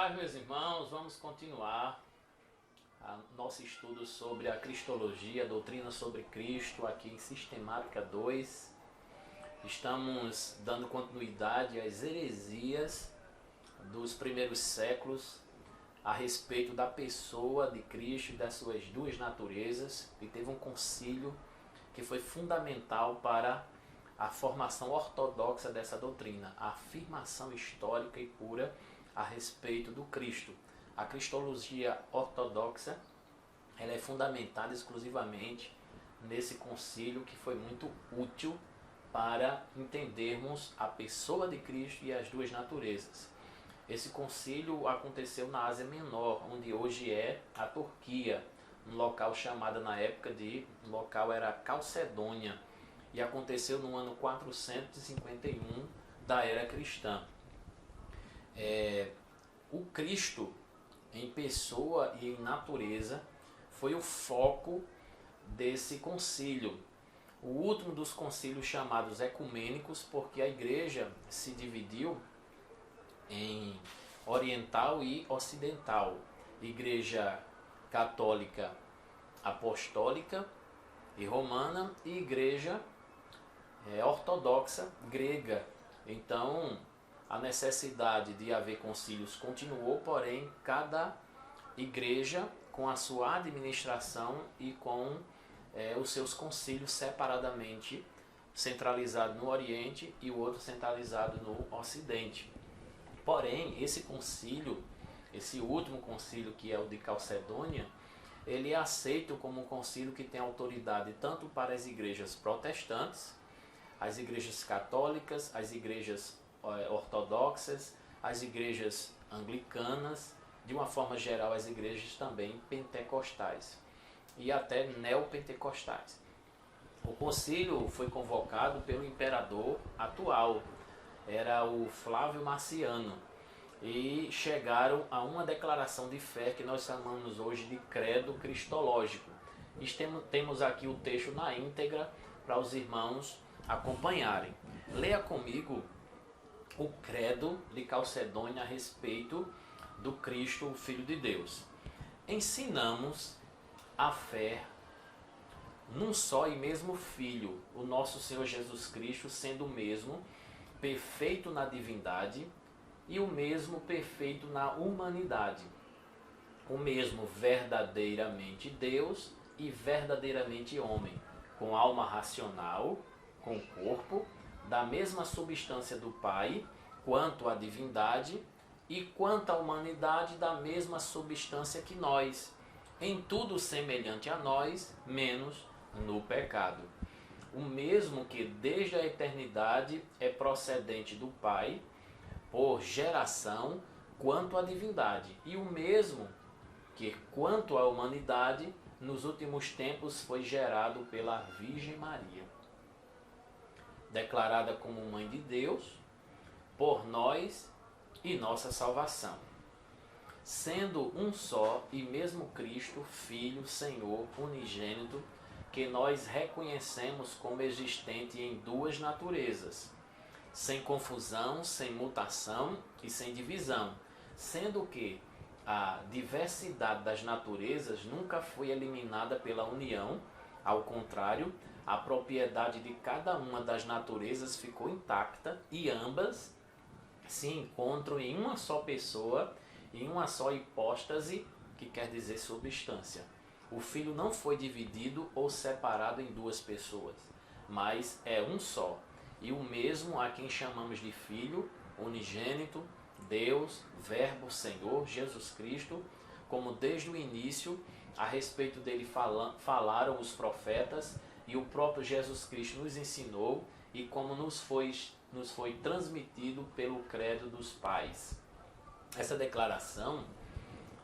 paz, meus irmãos, vamos continuar nosso estudo sobre a Cristologia, a doutrina sobre Cristo, aqui em Sistemática 2. Estamos dando continuidade às heresias dos primeiros séculos a respeito da pessoa de Cristo e das suas duas naturezas, e teve um concílio que foi fundamental para a formação ortodoxa dessa doutrina, a afirmação histórica e pura a respeito do Cristo. A cristologia ortodoxa ela é fundamentada exclusivamente nesse concílio, que foi muito útil para entendermos a pessoa de Cristo e as duas naturezas. Esse concílio aconteceu na Ásia Menor, onde hoje é a Turquia, um local chamado na época o local era Calcedônia, e aconteceu no ano 451 da era cristã. O Cristo, em pessoa e em natureza, foi o foco desse concílio. O último dos concílios chamados ecumênicos, porque a igreja se dividiu em oriental e ocidental. Igreja católica apostólica e romana e igreja ortodoxa grega. Então, a necessidade de haver concílios continuou, porém, cada igreja com a sua administração e com os seus concílios separadamente, centralizado no Oriente e o outro centralizado no Ocidente. Porém, esse concílio, esse último concílio, que é o de Calcedônia, ele é aceito como um concílio que tem autoridade tanto para as igrejas protestantes, as igrejas católicas, as igrejas ortodoxas, as igrejas anglicanas, de uma forma geral as igrejas também pentecostais e até neopentecostais. O concílio foi convocado pelo imperador atual, era o Flávio Marciano, e chegaram a uma declaração de fé que nós chamamos hoje de credo cristológico. Temos aqui o texto na íntegra para os irmãos acompanharem. Leia comigo o credo de Calcedônia a respeito do Cristo, o Filho de Deus. Ensinamos a fé num só e mesmo Filho, o nosso Senhor Jesus Cristo, sendo o mesmo perfeito na divindade e o mesmo perfeito na humanidade, o mesmo verdadeiramente Deus e verdadeiramente homem, com alma racional, com corpo, da mesma substância do Pai, quanto à divindade, e quanto à humanidade, da mesma substância que nós, em tudo semelhante a nós, menos no pecado. O mesmo que desde a eternidade é procedente do Pai, por geração, quanto à divindade, e o mesmo que, quanto à humanidade, nos últimos tempos foi gerado pela Virgem Maria, declarada como Mãe de Deus, por nós e nossa salvação, sendo um só e mesmo Cristo, Filho, Senhor, unigênito, que nós reconhecemos como existente em duas naturezas, sem confusão, sem mutação e sem divisão, sendo que a diversidade das naturezas nunca foi eliminada pela união, ao contrário, a propriedade de cada uma das naturezas ficou intacta e ambas se encontram em uma só pessoa, em uma só hipóstase, que quer dizer substância. O Filho não foi dividido ou separado em duas pessoas, mas é um só. E o mesmo a quem chamamos de Filho, unigênito, Deus, Verbo, Senhor, Jesus Cristo, como desde o início a respeito dele falaram os profetas, e o próprio Jesus Cristo nos ensinou, e como nos foi transmitido pelo credo dos pais. Essa declaração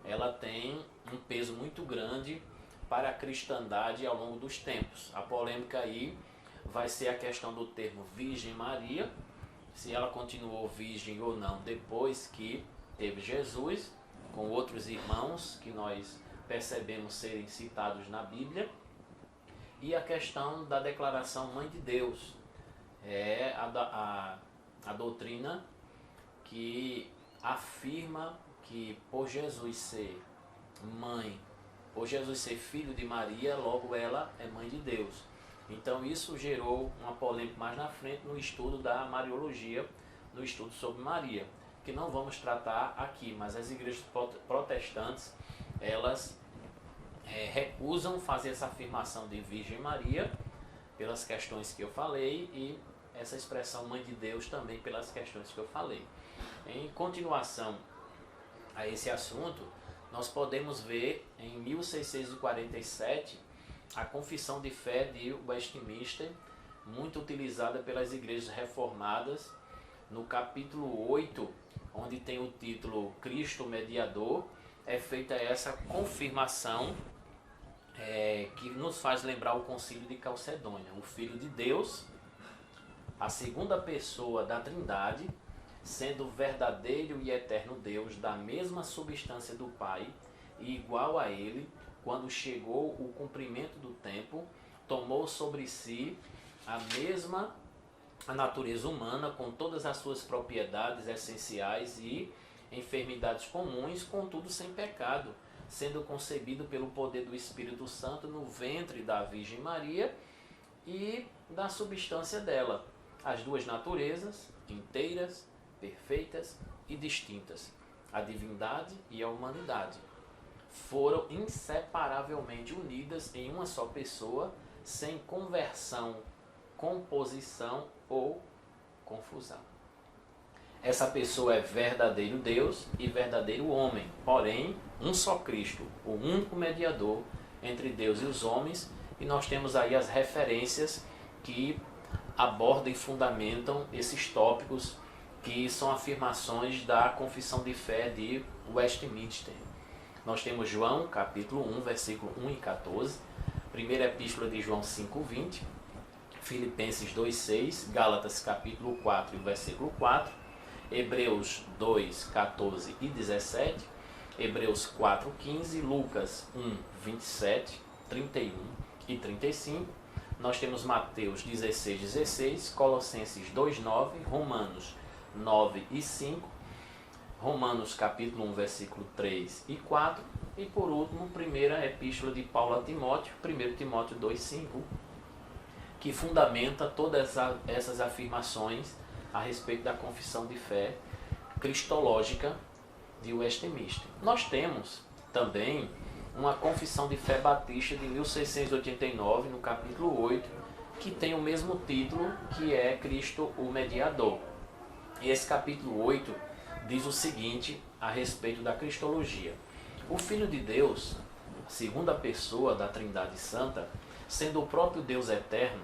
ela tem um peso muito grande para a cristandade ao longo dos tempos. A polêmica aí vai ser a questão do termo Virgem Maria, se ela continuou virgem ou não depois que teve Jesus, com outros irmãos que nós percebemos serem citados na Bíblia, e a questão da declaração Mãe de Deus. A doutrina que afirma que por Jesus ser mãe, por Jesus ser filho de Maria, logo ela é mãe de Deus. Então isso gerou uma polêmica mais na frente no estudo da Mariologia, no estudo sobre Maria, que não vamos tratar aqui, mas as igrejas protestantes, elas recusam fazer essa afirmação de Virgem Maria, pelas questões que eu falei, e essa expressão Mãe de Deus também pelas questões que eu falei. Em continuação a esse assunto, nós podemos ver em 1647 a Confissão de Fé de Westminster, muito utilizada pelas igrejas reformadas, no capítulo 8, onde tem o título Cristo Mediador, é feita essa confirmação que nos faz lembrar o Concílio de Calcedônia, o Filho de Deus, a segunda pessoa da Trindade, sendo verdadeiro e eterno Deus da mesma substância do Pai e igual a Ele, quando chegou o cumprimento do tempo, tomou sobre si a mesma natureza humana, com todas as suas propriedades essenciais e enfermidades comuns, contudo sem pecado, sendo concebido pelo poder do Espírito Santo no ventre da Virgem Maria e da substância dela, as duas naturezas inteiras, perfeitas e distintas, a divindade e a humanidade, foram inseparavelmente unidas em uma só pessoa, sem conversão, composição ou confusão. Essa pessoa é verdadeiro Deus e verdadeiro homem, porém, um só Cristo, o único mediador entre Deus e os homens, e nós temos aí as referências que abordam e fundamentam esses tópicos que são afirmações da Confissão de Fé de Westminster. Nós temos João, capítulo 1, versículo 1 e 14, primeira epístola de João 5:20, Filipenses 2:6, Gálatas, capítulo 4, versículo 4, Hebreus 2, 14 e 17, Hebreus 4:15, Lucas 1, 27, 31 e 35, nós temos Mateus 16:16, Colossenses 2:9, Romanos 9 e 5, Romanos capítulo 1, versículo 3 e 4, e por último, primeira epístola de Paulo a Timóteo, 1 Timóteo 2:5, que fundamenta todas essas afirmações a respeito da confissão de fé cristológica de Westminster. Nós temos também uma confissão de fé batista de 1689, no capítulo 8, que tem o mesmo título, que é Cristo o Mediador. E esse capítulo 8 diz o seguinte a respeito da cristologia: o Filho de Deus, a segunda pessoa da Trindade Santa, sendo o próprio Deus eterno,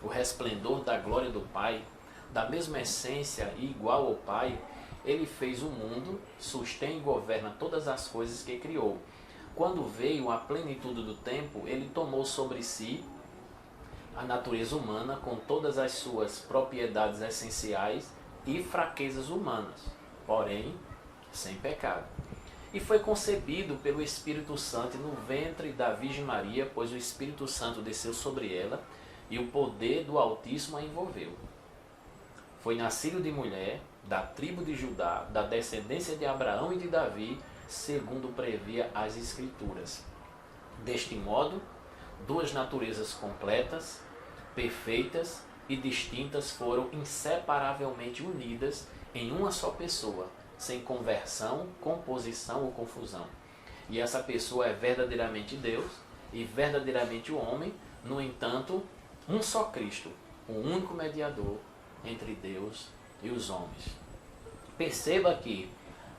o resplendor da glória do Pai, da mesma essência e igual ao Pai, ele fez o mundo, sustém e governa todas as coisas que criou. Quando veio a plenitude do tempo, ele tomou sobre si a natureza humana com todas as suas propriedades essenciais e fraquezas humanas, porém sem pecado. E foi concebido pelo Espírito Santo no ventre da Virgem Maria, pois o Espírito Santo desceu sobre ela e o poder do Altíssimo a envolveu. Foi nascido de mulher, da tribo de Judá, da descendência de Abraão e de Davi, segundo previa as Escrituras. Deste modo, duas naturezas completas, perfeitas e distintas foram inseparavelmente unidas em uma só pessoa, sem conversão, composição ou confusão. E essa pessoa é verdadeiramente Deus e verdadeiramente o homem, no entanto, um só Cristo, o único mediador entre Deus e os homens. Perceba que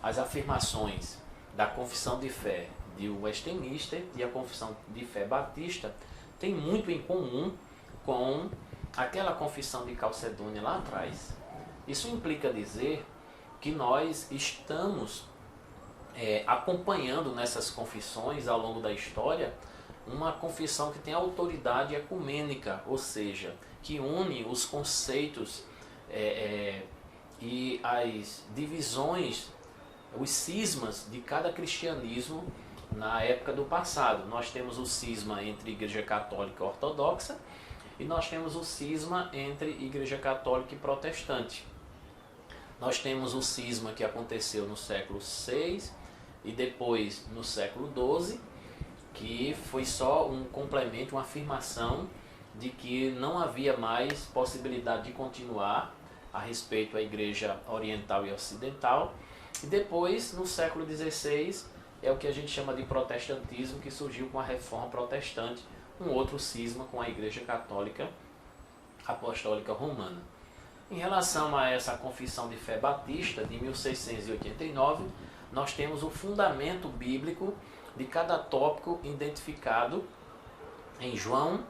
as afirmações da confissão de fé de Westminster e a confissão de fé batista têm muito em comum com aquela confissão de Calcedônia lá atrás. Isso implica dizer que nós estamos acompanhando nessas confissões ao longo da história uma confissão que tem autoridade ecumênica, ou seja, que une os conceitos e as divisões, os cismas de cada cristianismo na época do passado. Nós temos o cisma entre Igreja Católica e Ortodoxa e nós temos o cisma entre Igreja Católica e Protestante. Nós temos o cisma que aconteceu no século VI, e depois no século XII, que foi só um complemento, uma afirmação de que não havia mais possibilidade de continuar a respeito da Igreja Oriental e Ocidental. E depois, no século XVI, é o que a gente chama de protestantismo, que surgiu com a Reforma Protestante, um outro cisma com a Igreja Católica Apostólica Romana. Em relação a essa confissão de fé batista de 1689, nós temos o fundamento bíblico de cada tópico identificado em João,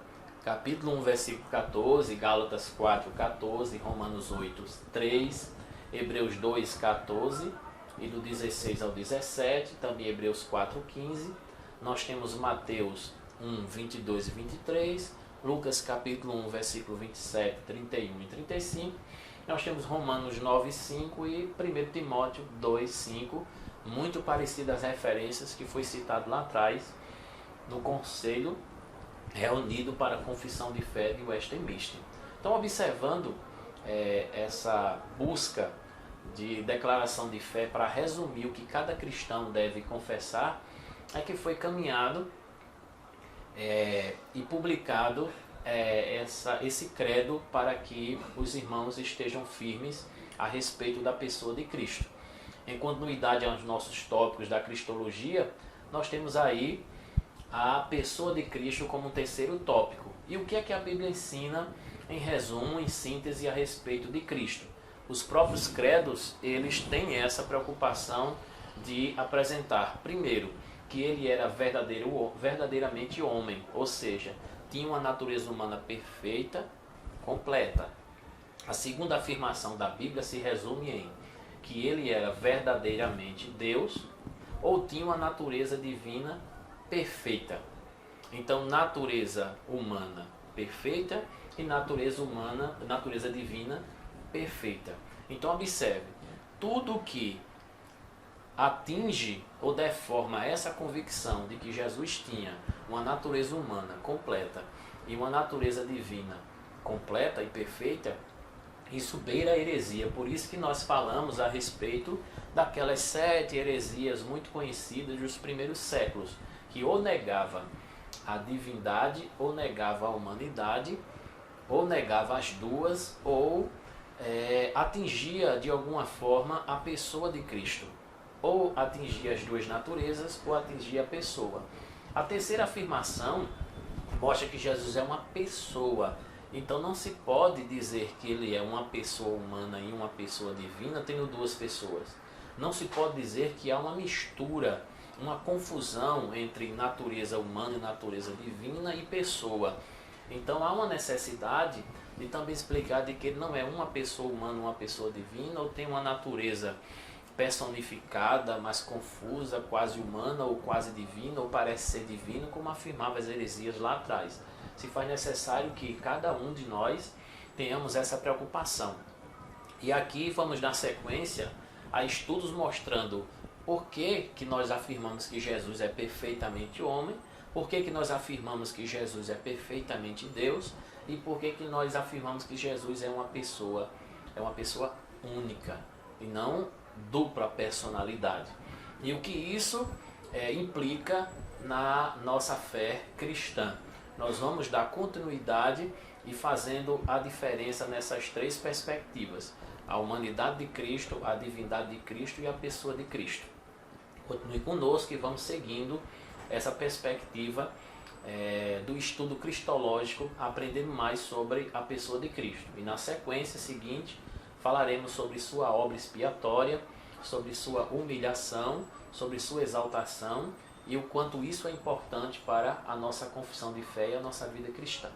capítulo 1, versículo 14, Gálatas 4, 14, Romanos 8, 3, Hebreus 2, 14 e do 16 ao 17, também Hebreus 4, 15. Nós temos Mateus 1, 22 e 23, Lucas capítulo 1, versículo 27, 31 e 35. Nós temos Romanos 9, 5 e 1 Timóteo 2, 5, muito parecidas às referências que foi citado lá atrás no Conselho Reunido para a Confissão de Fé de Westminster. Então, observando essa busca de declaração de fé para resumir o que cada cristão deve confessar, é que foi caminhado e publicado esse credo para que os irmãos estejam firmes a respeito da pessoa de Cristo. Em continuidade aos nossos tópicos da cristologia, nós temos aí a pessoa de Cristo como um terceiro tópico. E o que é que a Bíblia ensina, em resumo, em síntese, a respeito de Cristo? Os próprios credos, eles têm essa preocupação de apresentar, primeiro, que ele era verdadeiramente homem, ou seja, tinha uma natureza humana perfeita, completa. A segunda afirmação da Bíblia se resume em que ele era verdadeiramente Deus, ou tinha uma natureza divina perfeita. Então, natureza humana perfeita e natureza divina perfeita. Então, observe, tudo que atinge ou deforma essa convicção de que Jesus tinha uma natureza humana completa e uma natureza divina completa e perfeita, isso beira a heresia. Por isso que nós falamos a respeito daquelas 7 heresias muito conhecidas dos primeiros séculos, que ou negava a divindade, ou negava a humanidade, ou negava as duas, ou atingia de alguma forma a pessoa de Cristo. Ou atingia as duas naturezas, ou atingia a pessoa. A terceira afirmação mostra que Jesus é uma pessoa. Então não se pode dizer que ele é uma pessoa humana e uma pessoa divina, tendo duas pessoas. Não se pode dizer que há uma mistura, uma confusão entre natureza humana e natureza divina e pessoa. Então há uma necessidade de também explicar de que ele não é uma pessoa humana, uma pessoa divina, ou tem uma natureza personificada, mas confusa, quase humana ou quase divina, ou parece ser divino, como afirmava as heresias lá atrás. Se faz necessário que cada um de nós tenhamos essa preocupação. E aqui vamos dar sequência a estudos mostrando por que nós afirmamos que Jesus é perfeitamente homem, por que nós afirmamos que Jesus é perfeitamente Deus e por que nós afirmamos que Jesus é uma pessoa única e não dupla personalidade. E o que isso implica na nossa fé cristã. Nós vamos dar continuidade e fazendo a diferença nessas 3 perspectivas: a humanidade de Cristo, a divindade de Cristo e a pessoa de Cristo. Continue conosco e vamos seguindo essa perspectiva do estudo cristológico, aprendendo mais sobre a pessoa de Cristo. E na sequência seguinte, falaremos sobre sua obra expiatória, sobre sua humilhação, sobre sua exaltação e o quanto isso é importante para a nossa confissão de fé e a nossa vida cristã.